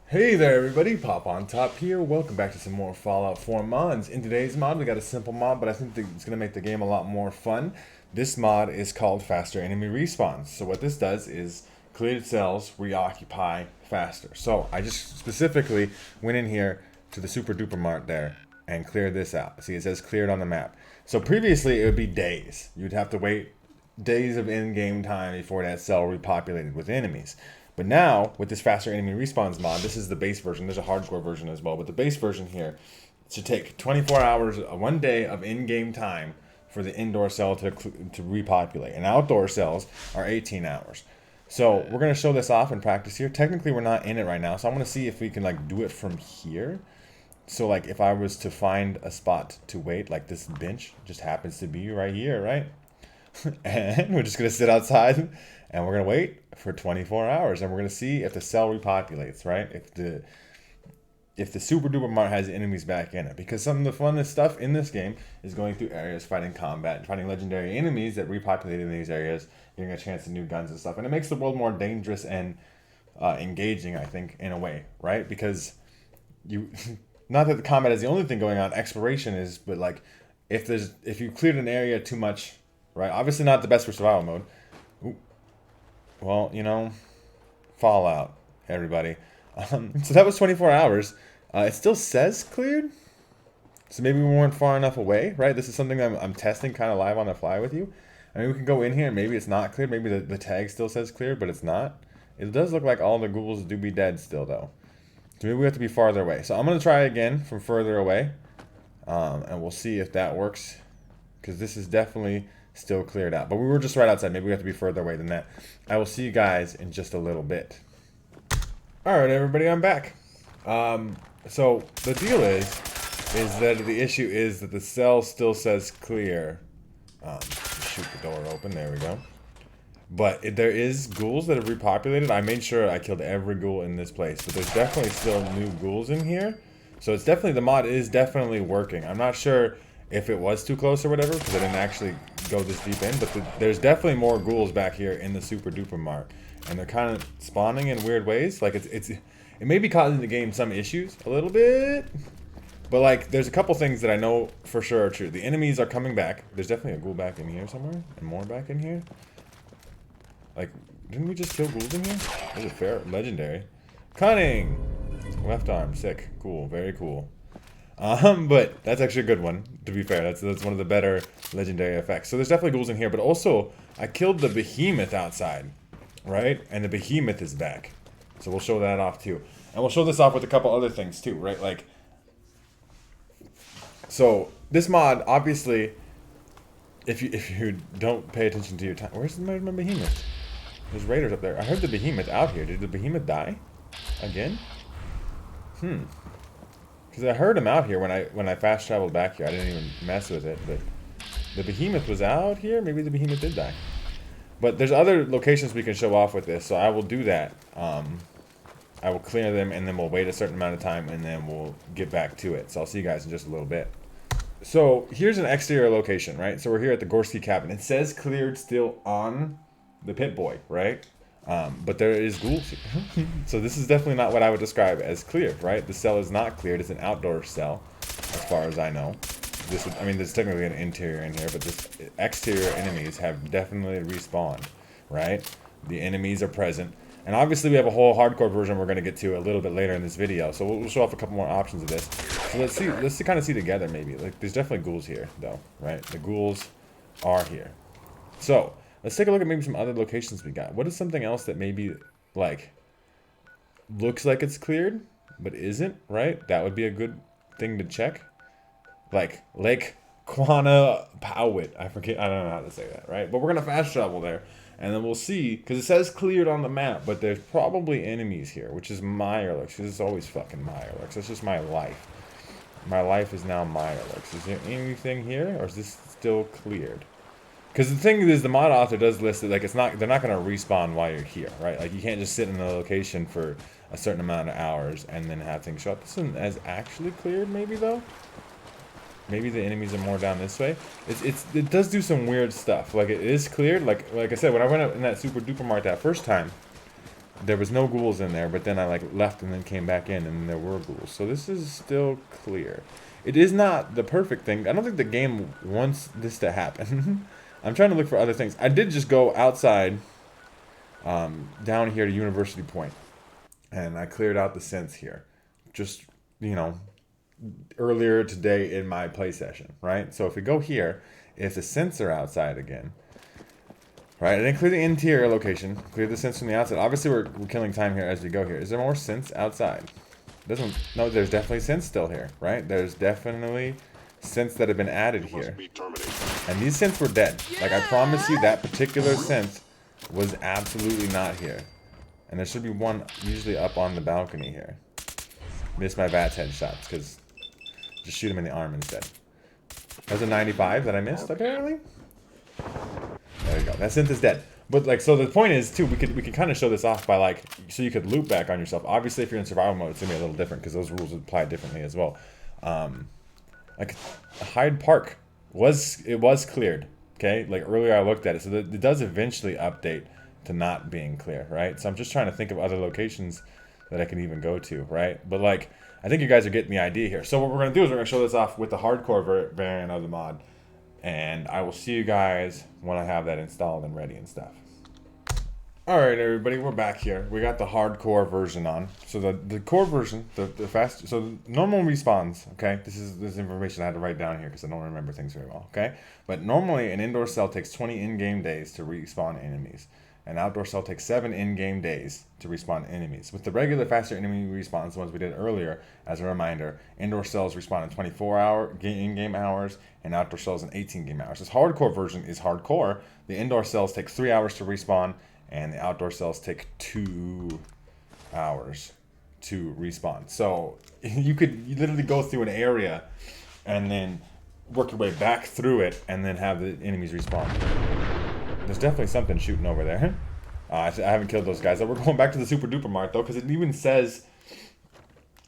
Hey there everybody, Popontop here. Welcome back to some more Fallout 4 mods. In today's mod, we got a simple mod, but I think it's going to make the game a lot more fun. This mod is called Faster Enemy Respawns. So what this does is cleared cells reoccupy faster. So I just specifically went in here to the Super Duper Mart there and cleared this out. See, it says cleared on the map. So previously it would be days. You'd have to wait days of in-game time before that cell repopulated with enemies. But now, with this faster enemy respawns mod, this is the base version. There's a hardcore version as well, but the base version here should take 24 hours, one day of in-game time for the indoor cell to repopulate. And outdoor cells are 18 hours. So we're going to show this off in practice here. Technically, we're not in it right now, so I'm going to see if we can like do it from here. So like if I was to find a spot to wait, like this bench just happens to be right here, right? And we're just going to sit outside and we're going to wait for 24 hours and we're going to see if the cell repopulates, right? If the Super Duper Mart has enemies back in it. Because some of the funnest stuff in this game is going through areas, fighting combat, fighting legendary enemies that repopulate in these areas, getting a chance to new guns and stuff. And it makes the world more dangerous and engaging, I think, in a way, right? Because you, not that the combat is the only thing going on, exploration is, but like if you cleared an area too much, right? Obviously not the best for survival mode. Ooh. Well, you know, Fallout, everybody. So that was 24 hours. It still says cleared. So maybe we weren't far enough away, right? This is something that I'm testing kind of live on the fly with you. I mean, we can go in here and maybe it's not cleared. Maybe the tag still says cleared, but it's not. It does look like all the ghouls do be dead still, though. So maybe we have to be farther away. So I'm going to try again from further away. And we'll see if that works. Because this is definitely still cleared out. But we were just right outside. Maybe we have to be further away than that. I will see you guys in just a little bit. Alright, everybody, I'm back. So the deal is that the issue is that the cell still says clear. Shoot the door open. There we go. But there is ghouls that have repopulated. I made sure I killed every ghoul in this place. But there's definitely still new ghouls in here. So it's definitely, the mod is definitely working. I'm not sure if it was too close or whatever, because I didn't actually go this deep in, but there's definitely more ghouls back here in the Super Duper Mart, and they're kind of spawning in weird ways. Like it may be causing the game some issues a little bit, but like there's a couple things that I know for sure are true. The enemies are coming back. There's definitely a ghoul back in here somewhere, and more back in here. Like, didn't we just kill ghouls in here? Those are fair, legendary. Cunning, left arm, sick, cool, very cool. But that's actually a good one, to be fair. That's one of the better legendary effects. So there's definitely ghouls in here, but also I killed the behemoth outside, right? And the behemoth is back. So we'll show that off too. And we'll show this off with a couple other things too, right? Like, so this mod, obviously, if you don't pay attention to your time, where's my behemoth? There's raiders up there. I heard the behemoth out here. Did the behemoth die? Again? Because I heard him out here when I fast traveled back here. I didn't even mess with it, but the behemoth was out here. Maybe the behemoth did die. But there's other locations we can show off with this, so I will do that. I will clear them, and then we'll wait a certain amount of time, and then we'll get back to it. So I'll see you guys in just a little bit. So here's an exterior location, right? So we're here at the Gorski cabin. It says cleared still on the Pit Boy, right? But there is ghouls here. So this is definitely not what I would describe as cleared, right? The cell is not cleared. It's an outdoor cell, as far as I know. I mean, there's technically an interior in here, but this exterior enemies have definitely respawned, right? The enemies are present. And obviously we have a whole hardcore version we're going to get to a little bit later in this video. So we'll show off a couple more options of this. So let's kind of see together maybe. Like, there's definitely ghouls here, though, right? The ghouls are here. So let's take a look at maybe some other locations we got. What is something else that maybe, like, looks like it's cleared, but isn't, right? That would be a good thing to check. Like, Lake Quanah Powit. I don't know how to say that, right? But we're going to fast travel there. And then we'll see, because it says cleared on the map, but there's probably enemies here, which is Mirelurks, because it's always fucking Mirelurks. That's just my life. My life is now Mirelurks. Is there anything here, or is this still cleared? Because the thing is, the mod author does list it, like, they're not going to respawn while you're here, right? Like, you can't just sit in a location for a certain amount of hours and then have things show up. This one is actually cleared, maybe, though? Maybe the enemies are more down this way. It does do some weird stuff. Like, it is cleared. Like I said, when I went up in that Super Duper Mart that first time, there was no ghouls in there, but then I like left and then came back in and there were ghouls. So this is still clear. It is not the perfect thing. I don't think the game wants this to happen. I'm trying to look for other things. I did just go outside, down here to University Point, and I cleared out the synths here. Just, you know, earlier today in my play session, right? So if we go here, if the synths are outside again, right? I didn't clear the interior location. Clear the synths from the outside. Obviously, we're killing time here as we go here. Is there more synths outside? No, there's definitely synths still here, right? There's definitely synths that have been added here. And these synths were dead. Like, I promise you, that particular synth was absolutely not here. And there should be one usually up on the balcony here. Missed my VATS headshots, because just shoot him in the arm instead. That was a 95 that I missed, apparently. There you go. That synth is dead. But like, so the point is too, we could kind of show this off by like, so you could loop back on yourself. Obviously, if you're in survival mode, it's gonna be a little different because those rules apply differently as well. Like Hyde Park was cleared. Okay, like earlier I looked at it, so it does eventually update to not being clear, right? So I'm just trying to think of other locations that I can even go to, right? But like, I think you guys are getting the idea here. So what we're gonna do is we're gonna show this off with the hardcore variant of the mod. And I will see you guys when I have that installed and ready and stuff. Alright everybody, we're back here. We got the hardcore version on. So the core version, the fast, so normal respawns, okay? This is information I had to write down here because I don't remember things very well, okay? But normally an indoor cell takes 20 in-game days to respawn enemies. An outdoor cell takes 7 in-game days to respawn enemies. With the regular faster enemy respawns, the ones we did earlier, as a reminder, indoor cells respawn in 24-hour in-game hours, and outdoor cells in 18-game hours. This hardcore version is hardcore. The indoor cells take 3 hours to respawn, and the outdoor cells take 2 hours to respawn. So you literally go through an area, and then work your way back through it, and then have the enemies respawn. There's definitely something shooting over there. I haven't killed those guys. We're going back to the super duper mart though, because it even says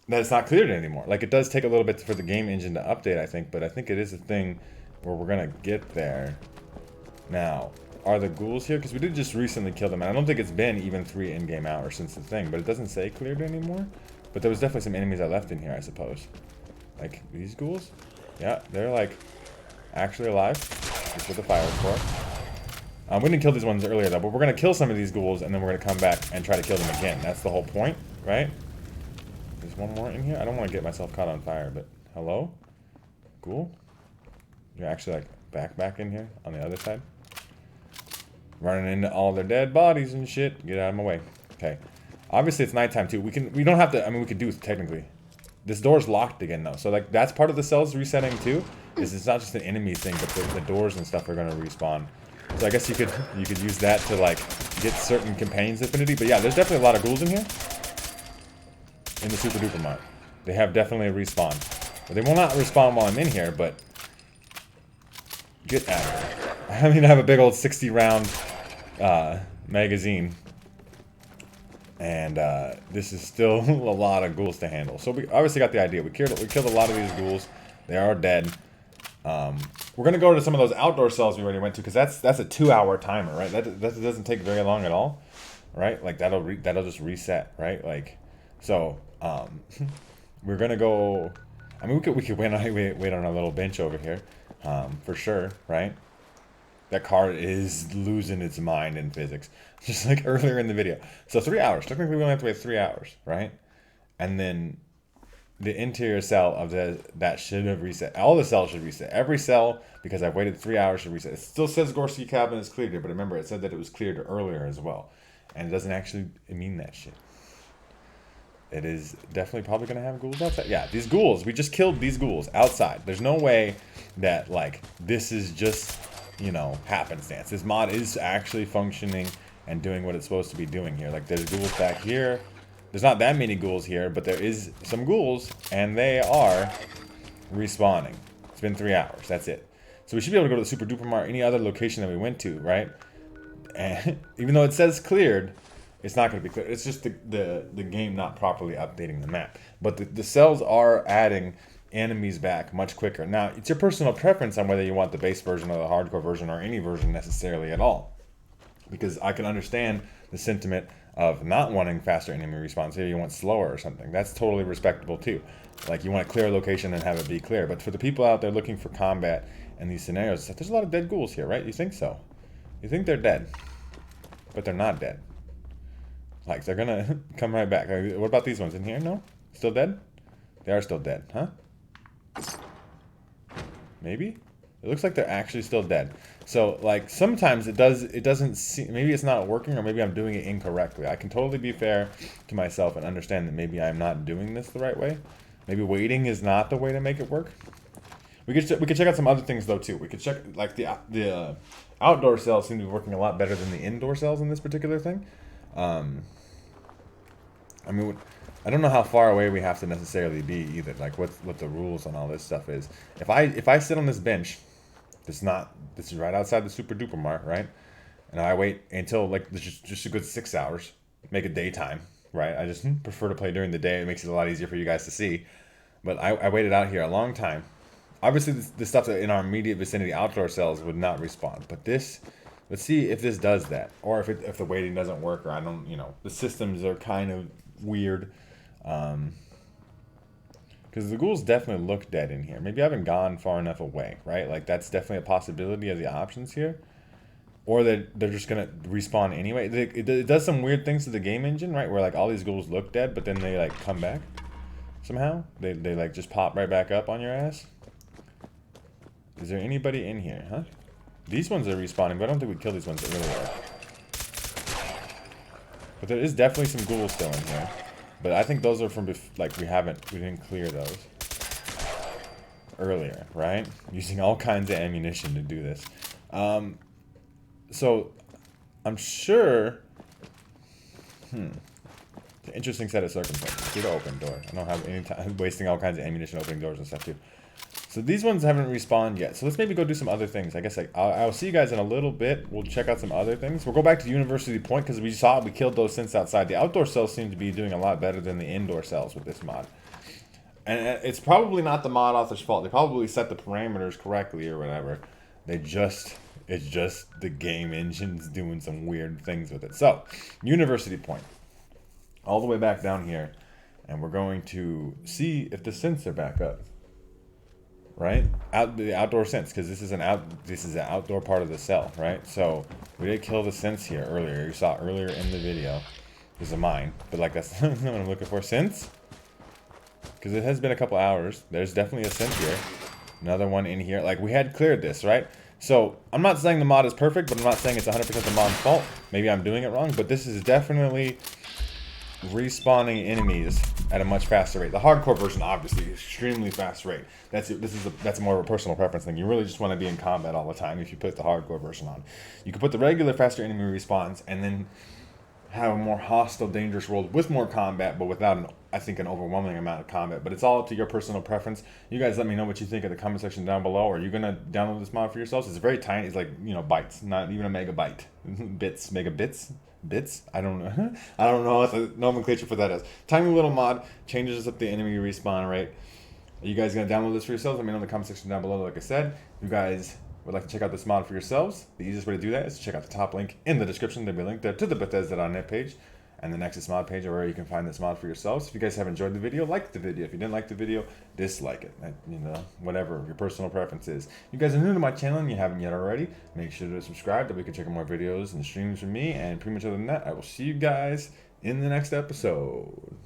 that it's not cleared anymore. Like, it does take a little bit for the game engine to update, I think, but I think it is a thing where we're gonna get there. Now, are the ghouls here? Because we did just recently kill them, and I don't think it's been even 3 in-game hours since the thing, but it doesn't say cleared anymore. But there was definitely some enemies I left in here, I suppose. Like these ghouls? Yeah, they're like actually alive. Just with the fire for. We didn't kill these ones earlier though, but we're gonna kill some of these ghouls and then we're gonna come back and try to kill them again. That's the whole point, right? There's one more in here. I don't want to get myself caught on fire, but hello? Ghoul? You're actually like back in here on the other side? Running into all their dead bodies and shit. Get out of my way. Okay. Obviously it's nighttime too. We don't have to, I mean, we could do it technically. This door's locked again though. So like that's part of the cells resetting too. Is it's not just an enemy thing, but the doors and stuff are gonna respawn. So I guess you could use that to like get certain companions affinity. But yeah, there's definitely a lot of ghouls in here. In the super duper mart. They have definitely a respawn. But they will not respawn while I'm in here, but get out of here. I mean, I have a big old 60 round magazine. And this is still a lot of ghouls to handle. So we obviously got the idea. We killed a lot of these ghouls. They are dead. We're gonna go to some of those outdoor cells we already went to because that's a 2-hour timer, right? That doesn't take very long at all, right? Like that'll just reset, right? Like, so we're gonna go. I mean, we could wait on a little bench over here, for sure, right? That car is losing its mind in physics, just like earlier in the video. So 3 hours. Technically, we only have to wait 3 hours, right? And then the interior cell of that should have reset. All the cells should reset. Every cell, because I've waited 3 hours to reset. It still says Gorski cabin is cleared here, but remember, it said that it was cleared earlier as well. And it doesn't actually mean that shit. It is definitely probably going to have ghouls outside. Yeah, these ghouls, we just killed these ghouls outside. There's no way that, like, this is just, you know, happenstance. This mod is actually functioning and doing what it's supposed to be doing here. Like, there's ghouls back here. There's not that many ghouls here, but there is some ghouls, and they are respawning. It's been 3 hours. That's it. So we should be able to go to the Super Duper Mart, any other location that we went to, right? And even though it says cleared, it's not going to be cleared. It's just the game not properly updating the map. But the cells are adding enemies back much quicker. Now, it's your personal preference on whether you want the base version or the hardcore version or any version necessarily at all. Because I can understand the sentiment of not wanting faster enemy response. Here you want slower or something. That's totally respectable too. Like you want to clear a location and have it be clear. But for the people out there looking for combat in these scenarios, there's a lot of dead ghouls here, right? You think so? You think they're dead, but they're not dead. Like they're gonna come right back. What about these ones in here? No? Still dead? They are still dead, huh? Maybe? It looks like they're actually still dead. So, like, sometimes it doesn't seem, maybe it's not working, or maybe I'm doing it incorrectly. I can totally be fair to myself and understand that maybe I'm not doing this the right way. Maybe waiting is not the way to make it work. We could check out some other things though too. We could check, like, the outdoor cells seem to be working a lot better than the indoor cells in this particular thing. I mean, I don't know how far away we have to necessarily be either. Like what the rules on all this stuff is. If I sit on this bench, this is right outside the super duper mart, right? And I wait until like just a good 6 hours, make it daytime, right? I just prefer to play during the day. It makes it a lot easier for you guys to see. But I waited out here a long time. Obviously, the stuff that in our immediate vicinity outdoor cells would not respond. But this, let's see if this does that, or if the waiting doesn't work, or I don't, the systems are kind of weird. Because the ghouls definitely look dead in here. Maybe I haven't gone far enough away, right? Like that's definitely a possibility of the options here. Or that they're just gonna respawn anyway. It does some weird things to the game engine, right? Where like all these ghouls look dead, but then they like come back somehow. They like just pop right back up on your ass. Is there anybody in here, huh? These ones are respawning, but I don't think we killed these ones earlier. But there is definitely some ghouls still in here. But I think those are from, like, we didn't clear those earlier, right? Using all kinds of ammunition to do this. So, I'm sure, it's an interesting set of circumstances. Get an open door. I don't have any time wasting all kinds of ammunition opening doors and stuff, too. So these ones haven't respawned yet. So let's maybe go do some other things. I guess I'll see you guys in a little bit. We'll check out some other things. We'll go back to University Point because we killed those synths outside. The outdoor cells seem to be doing a lot better than the indoor cells with this mod. And it's probably not the mod author's fault. They probably set the parameters correctly or whatever. It's just the game engine's doing some weird things with it. So, University Point. All the way back down here. And we're going to see if the synths are back up. Right? The outdoor synths, because this is an outdoor part of the cell, right? So we did kill the synths here earlier. You saw earlier in the video. These are mine, but like that's not what I'm looking for. Synths? Because it has been a couple hours. There's definitely a synth here. Another one in here. Like we had cleared this, right? So I'm not saying the mod is perfect, but I'm not saying it's 100% the mod's fault. Maybe I'm doing it wrong, but this is definitely respawning enemies at a much faster rate. The hardcore version, obviously, extremely fast rate. That's more of a personal preference thing. You really just want to be in combat all the time if you put the hardcore version on. You can put the regular faster enemy respawns and then have a more hostile, dangerous world with more combat, but without I think an overwhelming amount of combat. But it's all up to your personal preference. You guys let me know what you think in the comment section down below. Are you gonna download this mod for yourselves? It's very tiny. It's like bytes, not even a megabyte. Bits, megabits. Bits? I don't know. I don't know what the nomenclature for that is. Tiny little mod changes up the enemy respawn rate. Are you guys going to download this for yourselves? Let me know in the comment section down below. Like I said, if you guys would like to check out this mod for yourselves, the easiest way to do that is to check out the top link in the description. There'll be a link there to the Bethesda.net page and the Nexus mod page where you can find this mod for yourselves. If you guys have enjoyed the video, like the video. If you didn't like the video, dislike it. Whatever your personal preference is. If you guys are new to my channel and you haven't yet already, make sure to subscribe that we can check out more videos and streams from me. And pretty much other than that, I will see you guys in the next episode.